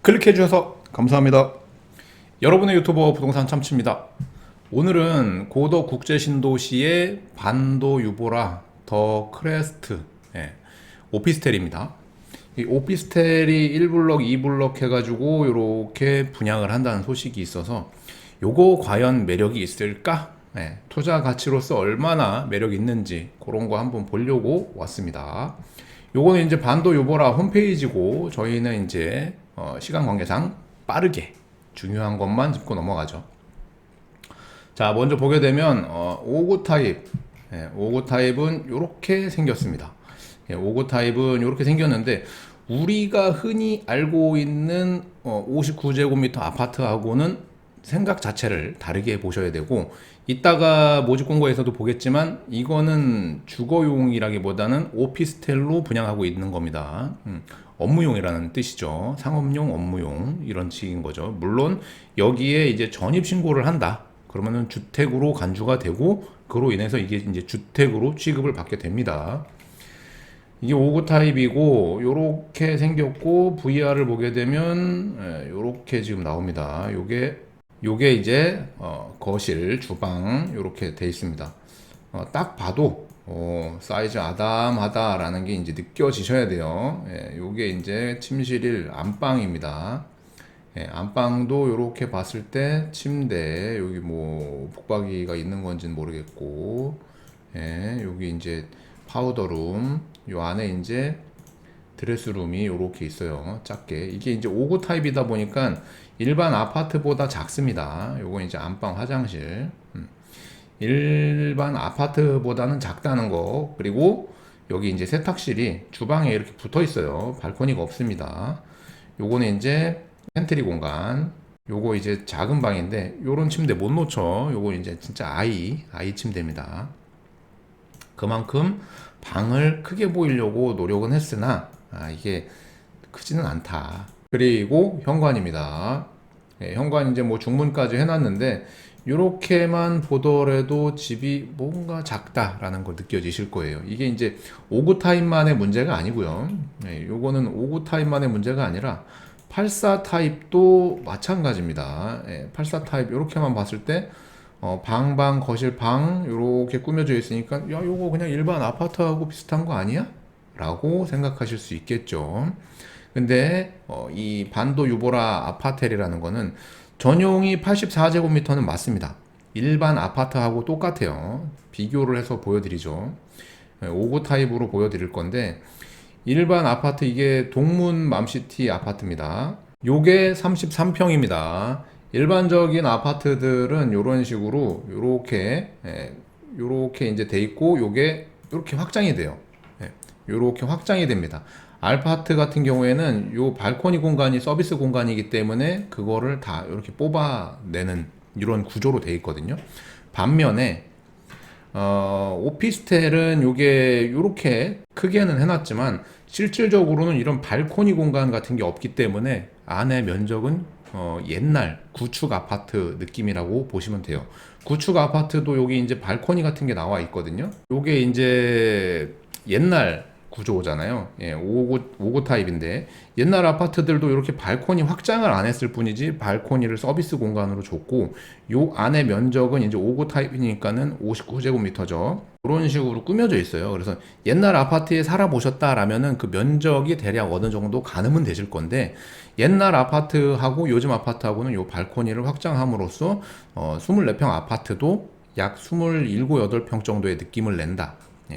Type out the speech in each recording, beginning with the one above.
클릭해 주셔서 감사합니다. 여러분의 유튜버 부동산 참치입니다. 오늘은 고덕 국제신도시의 반도 유보라 더 크레스트 오피스텔입니다. 이 오피스텔이 1블럭, 2블럭 해가지고 이렇게 분양을 한다는 소식이 있어서 요거 과연 매력이 있을까? 투자 가치로서 얼마나 매력이 있는지 그런 거 한번 보려고 왔습니다. 요거는 이제 반도 유보라 홈페이지고 저희는 이제 시간 관계상 빠르게 중요한 것만 짚고 넘어가죠. 자, 먼저 보게 되면 5구 타입, 5구 타입은 이렇게 생겼습니다. 5구 타입은 이렇게 생겼는데 우리가 흔히 알고 있는 59제곱미터 아파트하고는 생각 자체를 다르게 보셔야 되고, 이따가 모집 공고에서도 보겠지만 이거는 주거용이라기보다는 오피스텔로 분양하고 있는 겁니다. 업무용이라는 뜻이죠. 상업용, 업무용 이런 식인 거죠. 물론 여기에 이제 전입 신고를 한다. 그러면은 주택으로 간주가 되고 그로 인해서 이게 이제 주택으로 취급을 받게 됩니다. 이게 5구 타입이고 요렇게 생겼고, VR을 보게 되면 요렇게 지금 나옵니다. 요게 이제 거실, 주방 요렇게 돼 있습니다. 딱 봐도 사이즈 아담하다라는 게 이제 느껴지셔야 돼요. 요게 이제 침실일 안방입니다. 안방도 요렇게 봤을 때 침대, 여기 뭐 북박이가 있는 건지는 모르겠고, 여기 이제 파우더룸, 요 안에 이제 드레스룸이 요렇게 있어요. 작게. 이게 이제 5구 타입이다 보니까 일반 아파트보다 작습니다. 요거 이제 안방 화장실. 일반 아파트보다는 작다는 거. 그리고 여기 이제 세탁실이 주방에 이렇게 붙어 있어요. 발코니가 없습니다. 요거는 이제 팬트리 공간. 요거 이제 작은 방인데 요런 침대 못 놓쳐. 요거 이제 진짜 아이 침대입니다. 그만큼 방을 크게 보이려고 노력은 했으나 이게 크지는 않다. 그리고 현관입니다. 현관 이제 뭐 중문까지 해놨는데 이렇게만 보더라도 집이 뭔가 작다라는 걸 느껴지실 거예요. 이게 이제 5구 타입만의 문제가 아니고요. 요거는 5구 타입만의 문제가 아니라 84 타입도 마찬가지입니다. 84 타입 이렇게만 봤을 때 방, 거실, 방 이렇게 꾸며져 있으니까 야, 요거 그냥 일반 아파트하고 비슷한 거 아니야? 라고 생각하실 수 있겠죠. 근데 이 반도 유보라 아파텔이라는 거는 전용이 84제곱미터는 맞습니다. 일반 아파트하고 똑같아요. 비교를 해서 보여드리죠. 5구 타입으로 보여드릴 건데, 일반 아파트, 이게 동문 맘시티 아파트입니다. 요게 33평입니다. 일반적인 아파트들은 이런 식으로 요렇게 이제 돼 있고, 요게 이렇게 확장이 돼요. 요렇게 확장이 됩니다. 알파트 같은 경우에는 요 발코니 공간이 서비스 공간이기 때문에 그거를 다 이렇게 뽑아내는 이런 구조로 되어 있거든요. 반면에 오피스텔은 요게 요렇게 크게는 해놨지만 실질적으로는 이런 발코니 공간 같은 게 없기 때문에 안에 면적은 옛날 구축 아파트 느낌이라고 보시면 돼요. 구축 아파트도 여기 이제 발코니 같은 게 나와 있거든요. 요게 이제 옛날 구조잖아요. 5구 타입인데 옛날 아파트들도 이렇게 발코니 확장을 안 했을 뿐이지 발코니를 서비스 공간으로 줬고, 요 안에 면적은 이제 5구 타입이니까는 59제곱미터죠. 그런 식으로 꾸며져 있어요. 그래서 옛날 아파트에 살아보셨다라면은 그 면적이 대략 어느 정도 가늠은 되실 건데, 옛날 아파트하고 요즘 아파트하고는 요 발코니를 확장함으로써 24평 아파트도 약 27, 8평 정도의 느낌을 낸다.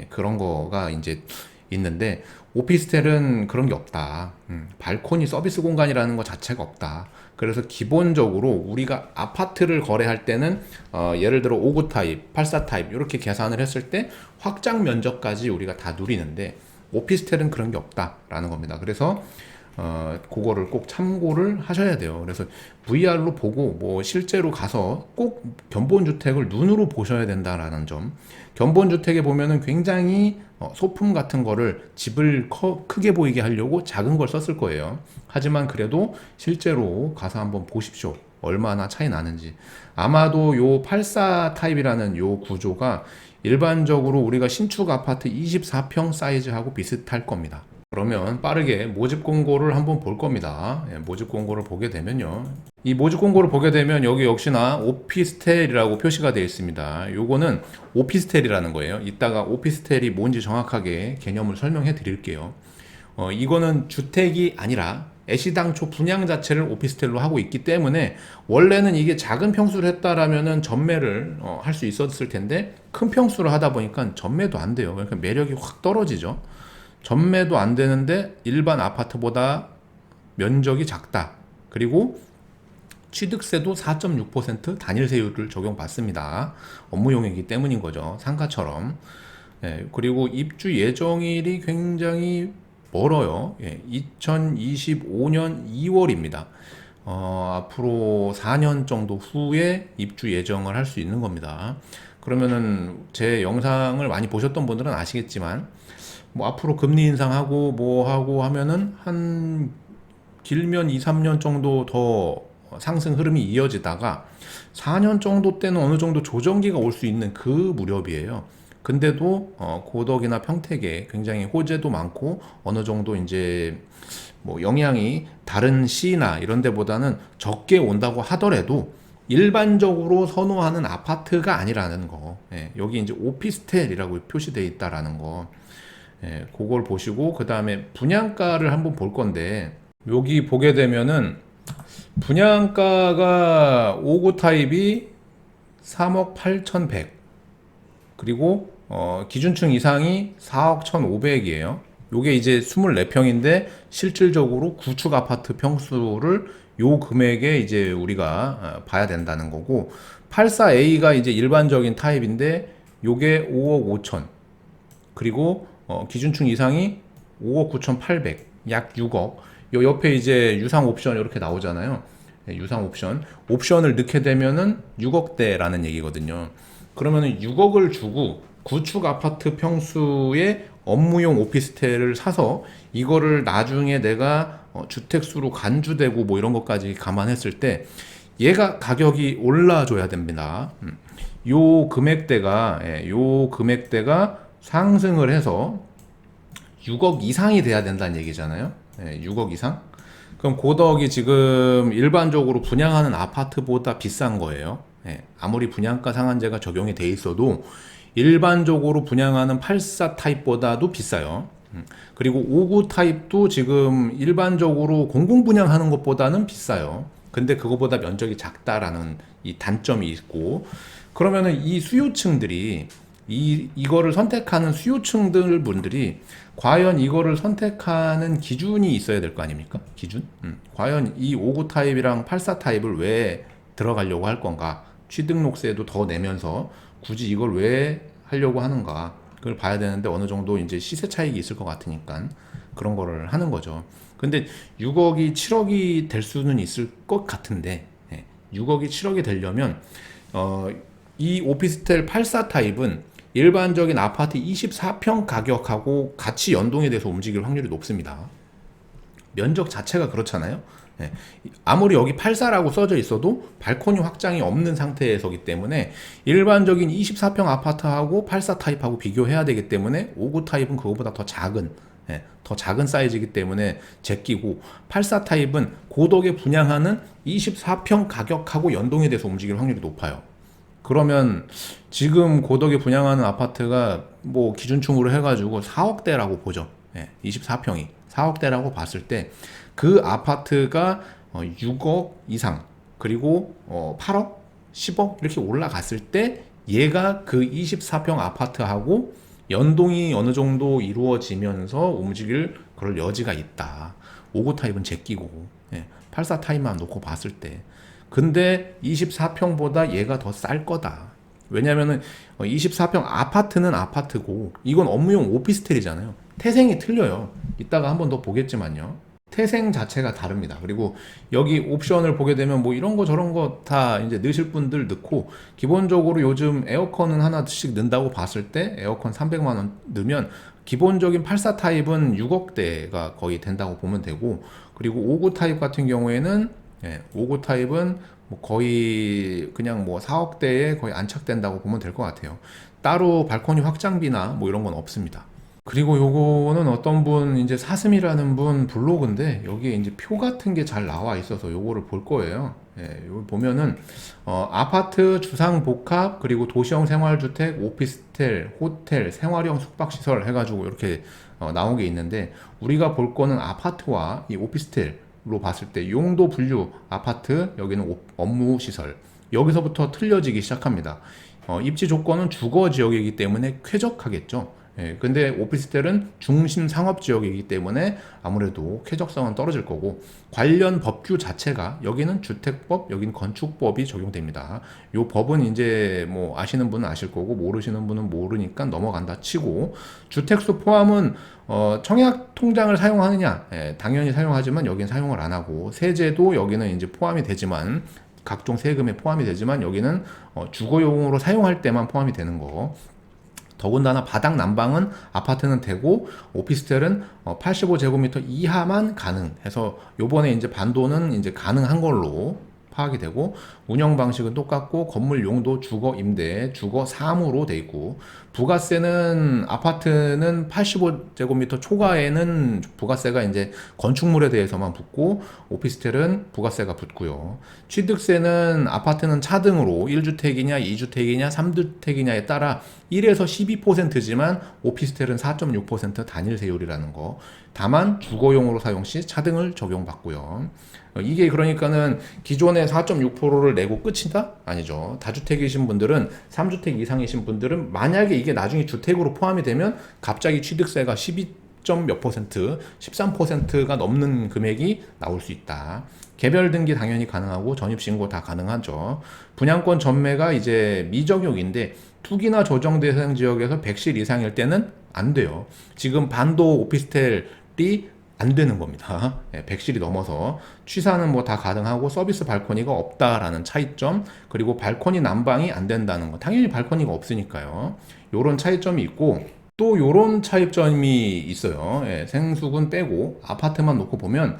그런 거가 이제 있는데, 오피스텔은 그런 게 없다. 발코니 서비스 공간이라는 것 자체가 없다. 그래서 기본적으로 우리가 아파트를 거래할 때는 예를 들어 5구 타입, 84 타입 이렇게 계산을 했을 때 확장 면적까지 우리가 다 누리는데, 오피스텔은 그런 게 없다라는 겁니다. 그래서 그거를 꼭 참고를 하셔야 돼요. 그래서 VR로 보고 뭐 실제로 가서 꼭 견본주택을 눈으로 보셔야 된다라는 점. 견본주택에 보면은 굉장히 소품 같은 거를 집을 크게 보이게 하려고 작은 걸 썼을 거예요. 하지만 그래도 실제로 가서 한번 보십시오. 얼마나 차이 나는지. 아마도 요 84 타입이라는 요 구조가 일반적으로 우리가 신축 아파트 24평 사이즈하고 비슷할 겁니다. 그러면 빠르게 모집 공고를 한번 볼 겁니다. 예, 모집 공고를 보게 되면요. 이 모집 공고를 보게 되면 여기 역시나 오피스텔이라고 표시가 되어 있습니다. 요거는 오피스텔이라는 거예요. 이따가 오피스텔이 뭔지 정확하게 개념을 설명해 드릴게요. 이거는 주택이 아니라 애시당초 분양 자체를 오피스텔로 하고 있기 때문에 원래는 이게 작은 평수를 했다라면은 전매를 할 수 있었을 텐데 큰 평수를 하다 보니까 전매도 안 돼요. 그러니까 매력이 확 떨어지죠. 전매도 안 되는데 일반 아파트보다 면적이 작다. 그리고 취득세도 4.6% 단일세율을 적용받습니다. 업무용이기 때문인 거죠. 상가처럼. 예, 그리고 입주 예정일이 굉장히 멀어요. 예, 2025년 2월입니다. 앞으로 4년 정도 후에 입주 예정을 할 수 있는 겁니다. 그러면은 제 영상을 많이 보셨던 분들은 아시겠지만 뭐 앞으로 금리 인상하고 뭐 하고 하면은 한 길면 2, 3년 정도 더 상승 흐름이 이어지다가 4년 정도 때는 어느 정도 조정기가 올 수 있는 그 무렵이에요. 근데도 고덕이나 평택에 굉장히 호재도 많고 어느 정도 이제 뭐 영향이 다른 시나 이런 데보다는 적게 온다고 하더라도 일반적으로 선호하는 아파트가 아니라는 거. 예, 여기 이제 오피스텔이라고 표시되어 있다라는 거. 예, 그걸 보시고 그 다음에 분양가를 한번 볼 건데 여기 보게 되면은 분양가가 5구 타입이 3억 8,100 그리고 기준층 이상이 4억 1,500이에요. 요게 이제 24평인데 실질적으로 구축 아파트 평수를 요 금액에 이제 우리가 봐야 된다는 거고 84A가 이제 일반적인 타입인데 요게 5억 5천 그리고 기준층 이상이 5억 9,800 약 6억 요 옆에 이제 유상 옵션 이렇게 나오잖아요. 네, 유상 옵션을 넣게 되면은 6억대라는 얘기거든요. 그러면은 6억을 주고 구축 아파트 평수의 업무용 오피스텔을 사서 이거를 나중에 내가 주택수로 간주되고 뭐 이런 것까지 감안했을 때 얘가 가격이 올라줘야 됩니다. 요 금액대가 상승을 해서 6억 이상이 돼야 된다는 얘기잖아요. 6억 이상? 그럼 고덕이 지금 일반적으로 분양하는 아파트보다 비싼 거예요. 아무리 분양가 상한제가 적용이 돼 있어도 일반적으로 분양하는 84 타입보다도 비싸요. 그리고 59 타입도 지금 일반적으로 공공 분양하는 것보다는 비싸요. 근데 그거보다 면적이 작다라는 이 단점이 있고 그러면은 이 수요층들이 이거를 선택하는 수요층들 분들이 과연 이거를 선택하는 기준이 있어야 될 거 아닙니까? 기준? 과연 이 59 타입이랑 84 타입을 왜 들어가려고 할 건가? 취등록세도 더 내면서 굳이 이걸 왜 하려고 하는가? 그걸 봐야 되는데 어느 정도 이제 시세 차익이 있을 것 같으니까 그런 거를 하는 거죠. 근데 6억이 7억이 될 수는 있을 것 같은데 6억이 7억이 되려면 이 오피스텔 84 타입은 일반적인 아파트 24평 가격하고 같이 연동이 돼서 움직일 확률이 높습니다. 면적 자체가 그렇잖아요. 아무리 여기 84라고 써져 있어도 발코니 확장이 없는 상태에서기 때문에 일반적인 24평 아파트하고 84 타입하고 비교해야 되기 때문에 59 타입은 그거보다 더 작은 사이즈이기 때문에 제끼고 84 타입은 고덕에 분양하는 24평 가격하고 연동이 돼서 움직일 확률이 높아요. 그러면 지금 고덕에 분양하는 아파트가 뭐 기준층으로 해가지고 4억대라고 보죠. 24평이 4억대라고 봤을 때 그 아파트가 6억 이상 그리고 8억, 10억 이렇게 올라갔을 때 얘가 그 24평 아파트하고 연동이 어느 정도 이루어지면서 움직일 그럴 여지가 있다. 59 타입은 제끼고 84 타입만 놓고 봤을 때 근데 24평보다 얘가 더 쌀 거다. 왜냐면은 24평 아파트는 아파트고 이건 업무용 오피스텔이잖아요. 태생이 틀려요. 이따가 한번 더 보겠지만요. 태생 자체가 다릅니다. 그리고 여기 옵션을 보게 되면 뭐 이런 거 저런 거 다 이제 넣으실 분들 넣고 기본적으로 요즘 에어컨은 하나씩 넣는다고 봤을 때 에어컨 300만 원 넣으면 기본적인 84 타입은 6억대가 거의 된다고 보면 되고 그리고 59 타입 같은 경우에는 59 타입은 뭐 거의 그냥 뭐 4억대에 거의 안착된다고 보면 될 것 같아요. 따로 발코니 확장비나 뭐 이런 건 없습니다. 그리고 요거는 어떤 분 이제 사슴이라는 분 블로그인데 여기에 이제 표 같은 게 잘 나와 있어서 요거를 볼 거예요. 예, 요걸 보면은 아파트, 주상복합, 그리고 도시형 생활주택, 오피스텔, 호텔, 생활형 숙박시설 해가지고 이렇게 나온 게 있는데 우리가 볼 거는 아파트와 이 오피스텔로 봤을 때 용도 분류 아파트, 여기는 업무시설, 여기서부터 틀려지기 시작합니다. 입지 조건은 주거 지역이기 때문에 쾌적하겠죠. 예, 근데 오피스텔은 중심 상업 지역이기 때문에 아무래도 쾌적성은 떨어질 거고 관련 법규 자체가 여기는 주택법, 여기는 건축법이 적용됩니다. 요 법은 이제 뭐 아시는 분은 아실 거고 모르시는 분은 모르니까 넘어간다 치고 주택수 포함은 청약 통장을 사용하느냐? 예, 당연히 사용하지만 여기는 사용을 안 하고 세제도 여기는 이제 포함이 되지만 각종 세금에 포함이 되지만 여기는 주거용으로 사용할 때만 포함이 되는 거. 더군다나 바닥 난방은 아파트는 되고 오피스텔은 85제곱미터 이하만 가능해서 요번에 이제 반도는 이제 가능한 걸로 파악이 되고 운영 방식은 똑같고 건물 용도 주거 임대, 주거 사무로 돼 있고 부가세는 아파트는 85제곱미터 초과에는 부가세가 이제 건축물에 대해서만 붙고 오피스텔은 부가세가 붙고요. 취득세는 아파트는 차등으로 1주택이냐, 2주택이냐, 3주택이냐에 따라 1에서 12%지만 오피스텔은 4.6% 단일 세율이라는 거. 다만 주거용으로 사용 시 차등을 적용받고요. 이게 그러니까는 기존에 4.6%를 내고 끝이다? 아니죠. 다주택이신 분들은 3주택 이상이신 분들은 만약에 이게 나중에 주택으로 포함이 되면 갑자기 취득세가 12점 몇 퍼센트, 13%가 넘는 금액이 나올 수 있다. 개별 등기 당연히 가능하고 전입신고 다 가능하죠. 분양권 전매가 이제 미적용인데 투기나 조정 대상 지역에서 100실 이상일 때는 안 돼요. 지금 반도 오피스텔이 안 되는 겁니다. 100실이 넘어서 취사는 뭐 다 가능하고 서비스 발코니가 없다라는 차이점, 그리고 발코니 난방이 안 된다는 거. 당연히 발코니가 없으니까요. 요런 차이점이 있고 또 요런 차이점이 있어요. 생수군 빼고 아파트만 놓고 보면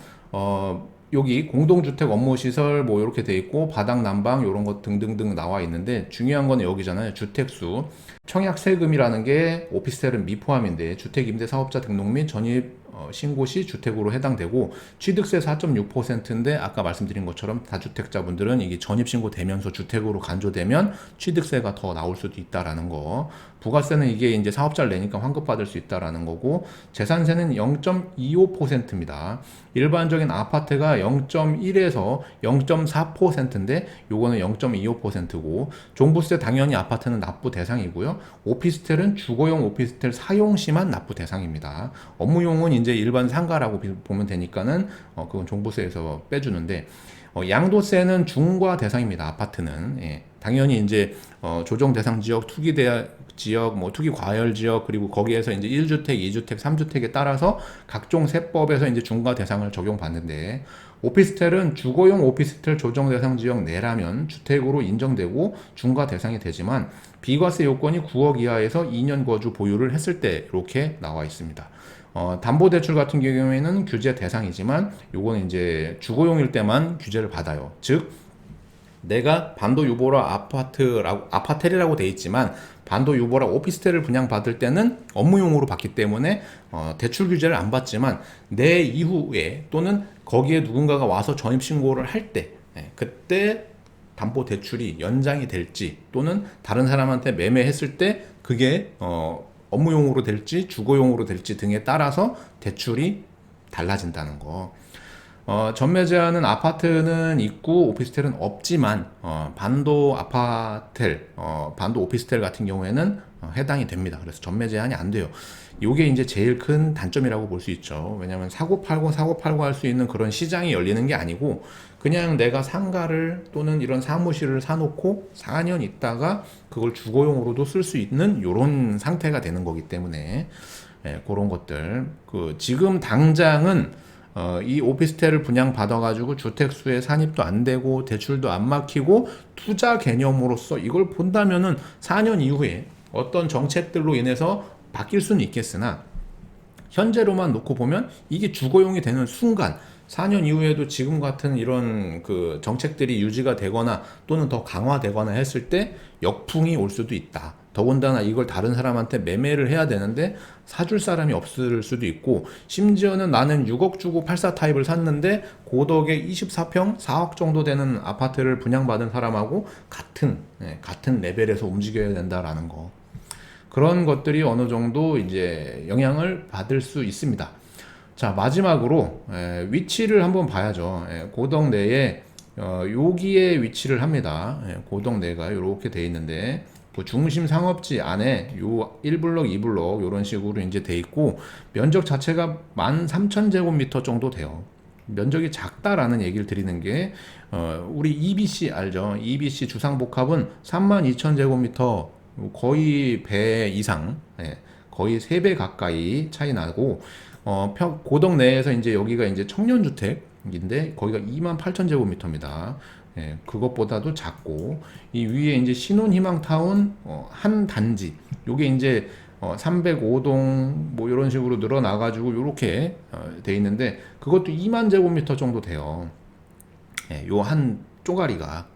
여기 공동주택 업무시설 뭐 이렇게 돼 있고 바닥 난방 요런 것 등등등 나와 있는데 중요한 건 여기잖아요. 주택수. 청약 세금이라는 게 오피스텔은 미포함인데 주택임대사업자 등록 및 전입 신고 시 주택으로 해당되고 취득세 4.6%인데 아까 말씀드린 것처럼 다주택자분들은 이게 전입신고 되면서 주택으로 간주되면 취득세가 더 나올 수도 있다라는 거. 부가세는 이게 이제 사업자를 내니까 환급받을 수 있다라는 거고 재산세는 0.25%입니다. 일반적인 아파트가 0.1에서 0.4%인데 요거는 0.25%고 종부세 당연히 아파트는 납부 대상이고요. 오피스텔은 주거용 오피스텔 사용 시만 납부 대상입니다. 업무용은 이제 일반 상가라고 보면 되니까는 그건 종부세에서 빼주는데 양도세는 중과 대상입니다. 아파트는 당연히 이제 조정 대상 지역, 투기 지역, 뭐 투기 과열 지역, 그리고 거기에서 이제 1주택, 2주택, 3주택에 따라서 각종 세법에서 이제 중과 대상을 적용받는데 오피스텔은 주거용 오피스텔 조정 대상 지역 내라면 주택으로 인정되고 중과 대상이 되지만 비과세 요건이 9억 이하에서 2년 거주 보유를 했을 때 이렇게 나와 있습니다. 담보대출 같은 경우에는 규제 대상이지만 요거는 이제 주거용일 때만 규제를 받아요. 즉 내가 반도 유보라 아파텔이라고 돼 있지만 반도 유보라 오피스텔을 분양받을 때는 업무용으로 받기 때문에 대출 규제를 안 받지만 내 이후에 또는 거기에 누군가가 와서 전입신고를 할 때 그때 담보대출이 연장이 될지 또는 다른 사람한테 매매했을 때 그게 업무용으로 될지 주거용으로 될지 등에 따라서 대출이 달라진다는 거. 전매 제한은 아파트는 있고 오피스텔은 없지만 반도 아파텔, 반도 오피스텔 같은 경우에는 해당이 됩니다. 그래서 전매 제한이 안 돼요. 이게 이제 제일 큰 단점이라고 볼 수 있죠. 왜냐하면 사고 팔고 할 수 있는 그런 시장이 열리는 게 아니고 그냥 내가 상가를 또는 이런 사무실을 사놓고 4년 있다가 그걸 주거용으로도 쓸 수 있는 이런 상태가 되는 거기 때문에 그런 것들. 지금 당장은 이 오피스텔을 분양받아가지고 주택수에 산입도 안 되고 대출도 안 막히고 투자 개념으로서 이걸 본다면은 4년 이후에 어떤 정책들로 인해서 바뀔 수는 있겠으나 현재로만 놓고 보면 이게 주거용이 되는 순간 4년 이후에도 지금 같은 이런 정책들이 유지가 되거나 또는 더 강화되거나 했을 때 역풍이 올 수도 있다. 더군다나 이걸 다른 사람한테 매매를 해야 되는데 사줄 사람이 없을 수도 있고, 심지어는 나는 6억 주고 84 타입을 샀는데 고덕에 24평 4억 정도 되는 아파트를 분양받은 사람하고 같은 레벨에서 움직여야 된다라는 거. 그런 것들이 어느 정도 이제 영향을 받을 수 있습니다. 자, 마지막으로 위치를 한번 봐야죠. 고덕 내에 여기에 위치를 합니다. 고덕 내가 이렇게 돼 있는데 그 중심 상업지 안에 요 1블럭, 2블럭 이런 식으로 이제 돼 있고, 면적 자체가 13,000제곱미터 정도 돼요. 면적이 작다라는 얘기를 드리는 게 우리 EBC 알죠? EBC 주상복합은 32,000제곱미터, 거의 배 이상, 거의 3배 가까이 차이 나고, 고덕 내에서 이제 여기가 이제 청년주택인데 거기가 28,000제곱미터입니다. 그것보다도 작고, 이 위에 이제 신혼희망타운 한 단지, 요게 이제 305동 뭐 이런 식으로 늘어나가지고 요렇게 돼 있는데 그것도 2만 제곱미터 정도 돼요. 요 한 쪼가리가.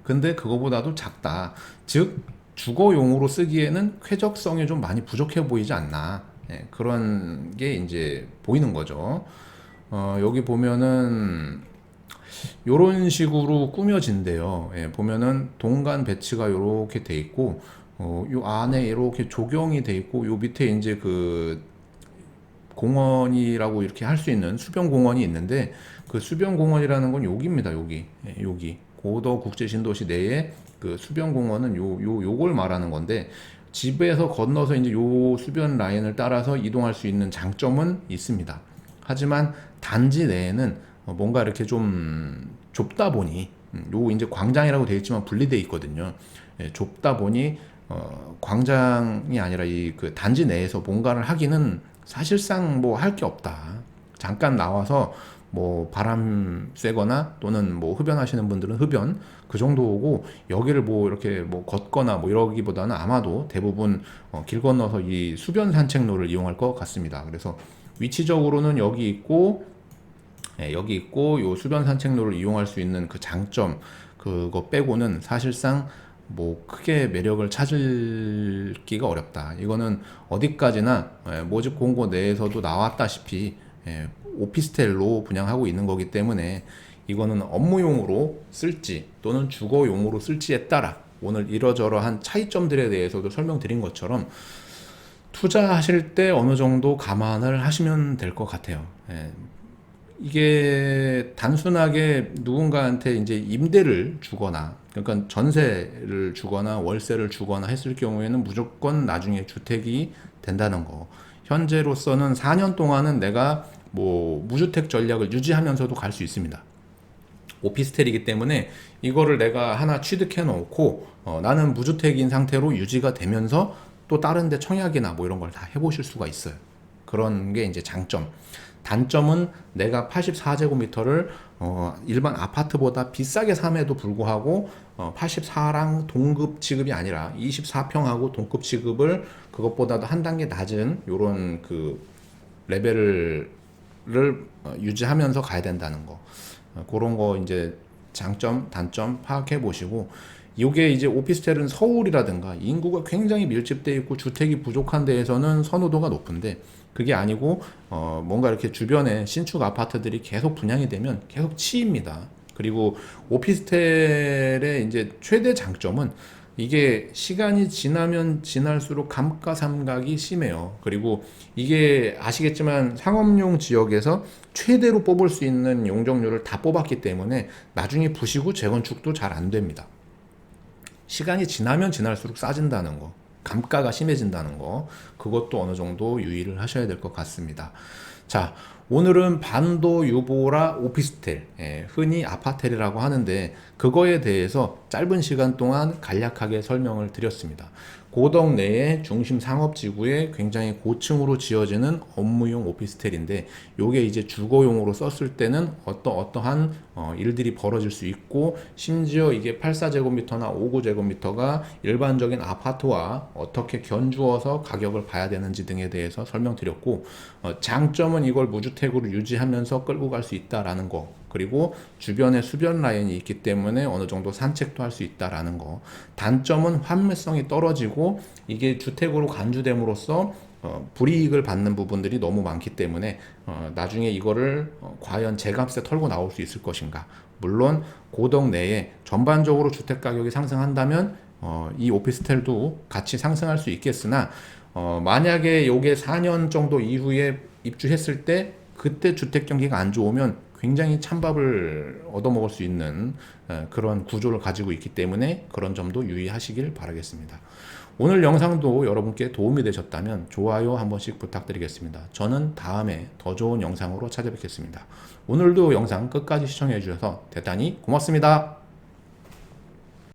근데 그거보다도 작다. 즉 주거용으로 쓰기에는 쾌적성이 좀 많이 부족해 보이지 않나. 그런 게 이제 보이는 거죠. 여기 보면은 요런 식으로 꾸며진대요. 보면은 동간 배치가 요렇게 돼 있고, 요 안에 이렇게 조경이 돼 있고, 요 밑에 이제 그 공원이라고 이렇게 할 수 있는 수변 공원이 있는데, 그 수변 공원이라는 건 여기입니다. 여기 고덕 국제신도시 내에 그 수변 공원은 요걸 말하는 건데, 집에서 건너서 이제 요 수변 라인을 따라서 이동할 수 있는 장점은 있습니다. 하지만 단지 내에는 뭔가 이렇게 좀 좁다 보니, 요 이제 광장이라고 되어 있지만 분리되어 있거든요. 좁다 보니 광장이 아니라 이 그 단지 내에서 뭔가를 하기는 사실상 뭐 할 게 없다. 잠깐 나와서 뭐 바람 쐬거나 또는 뭐 흡연하시는 분들은 흡연, 그 정도고, 여기를 뭐 이렇게 뭐 걷거나 뭐 이러기보다는 아마도 대부분 길 건너서 이 수변 산책로를 이용할 것 같습니다. 그래서 위치적으로는 여기 있고 요 수변 산책로를 이용할 수 있는 그 장점, 그거 빼고는 사실상 뭐 크게 매력을 찾을기가 어렵다. 이거는 어디까지나 모집 공고 내에서도 나왔다시피 오피스텔로 분양하고 있는 거기 때문에, 이거는 업무용으로 쓸지 또는 주거용으로 쓸지에 따라 오늘 이러저러한 차이점들에 대해서도 설명드린 것처럼 투자하실 때 어느 정도 감안을 하시면 될 것 같아요. 이게 단순하게 누군가한테 이제 임대를 주거나, 그러니까 전세를 주거나 월세를 주거나 했을 경우에는 무조건 나중에 주택이 된다는 거. 현재로서는 4년 동안은 내가 뭐 무주택 전략을 유지하면서도 갈 수 있습니다. 오피스텔이기 때문에 이거를 내가 하나 취득해 놓고 나는 무주택인 상태로 유지가 되면서 또 다른 데 청약이나 뭐 이런 걸 다 해보실 수가 있어요. 그런 게 이제 장점. 단점은 내가 84제곱미터를 일반 아파트보다 비싸게 삼에도 불구하고 84랑 동급 취급이 아니라 24평하고 동급 취급을 그것보다도 한 단계 낮은 요런 그 레벨을 유지하면서 가야 된다는 거. 그런 거 이제 장점, 단점 파악해 보시고, 이게 이제 오피스텔은 서울이라든가 인구가 굉장히 밀집되어 있고 주택이 부족한 데에서는 선호도가 높은데, 그게 아니고 뭔가 이렇게 주변에 신축 아파트들이 계속 분양이 되면 계속 치입니다. 그리고 오피스텔의 이제 최대 장점은 이게 시간이 지나면 지날수록 감가상각이 심해요. 그리고 이게 아시겠지만 상업용 지역에서 최대로 뽑을 수 있는 용적률을 다 뽑았기 때문에 나중에 부시고 재건축도 잘 안 됩니다. 시간이 지나면 지날수록 싸진다는 거, 감가가 심해진다는 거, 그것도 어느 정도 유의를 하셔야 될 것 같습니다. 자, 오늘은 반도 유보라 오피스텔, 흔히 아파텔이라고 하는데 그거에 대해서 짧은 시간 동안 간략하게 설명을 드렸습니다. 고덕 내의 중심 상업지구에 굉장히 고층으로 지어지는 업무용 오피스텔인데, 요게 이제 주거용으로 썼을 때는 어떠한 일들이 벌어질 수 있고, 심지어 이게 84제곱미터나 59제곱미터가 일반적인 아파트와 어떻게 견주어서 가격을 봐야 되는지 등에 대해서 설명드렸고, 장점은 이걸 무주택으로 유지하면서 끌고 갈 수 있다라는 거, 그리고 주변에 수변 라인이 있기 때문에 어느 정도 산책도 할 수 있다라는 거. 단점은 환매성이 떨어지고 이게 주택으로 간주됨으로써 불이익을 받는 부분들이 너무 많기 때문에 나중에 이거를 과연 제값에 털고 나올 수 있을 것인가. 물론 고덕 내에 전반적으로 주택 가격이 상승한다면 이 오피스텔도 같이 상승할 수 있겠으나 만약에 요게 4년 정도 이후에 입주했을 때 그때 주택 경기가 안 좋으면 굉장히 찬밥을 얻어먹을 수 있는 그런 구조를 가지고 있기 때문에 그런 점도 유의하시길 바라겠습니다. 오늘 영상도 여러분께 도움이 되셨다면 좋아요 한 번씩 부탁드리겠습니다. 저는 다음에 더 좋은 영상으로 찾아뵙겠습니다. 오늘도 영상 끝까지 시청해 주셔서 대단히 고맙습니다.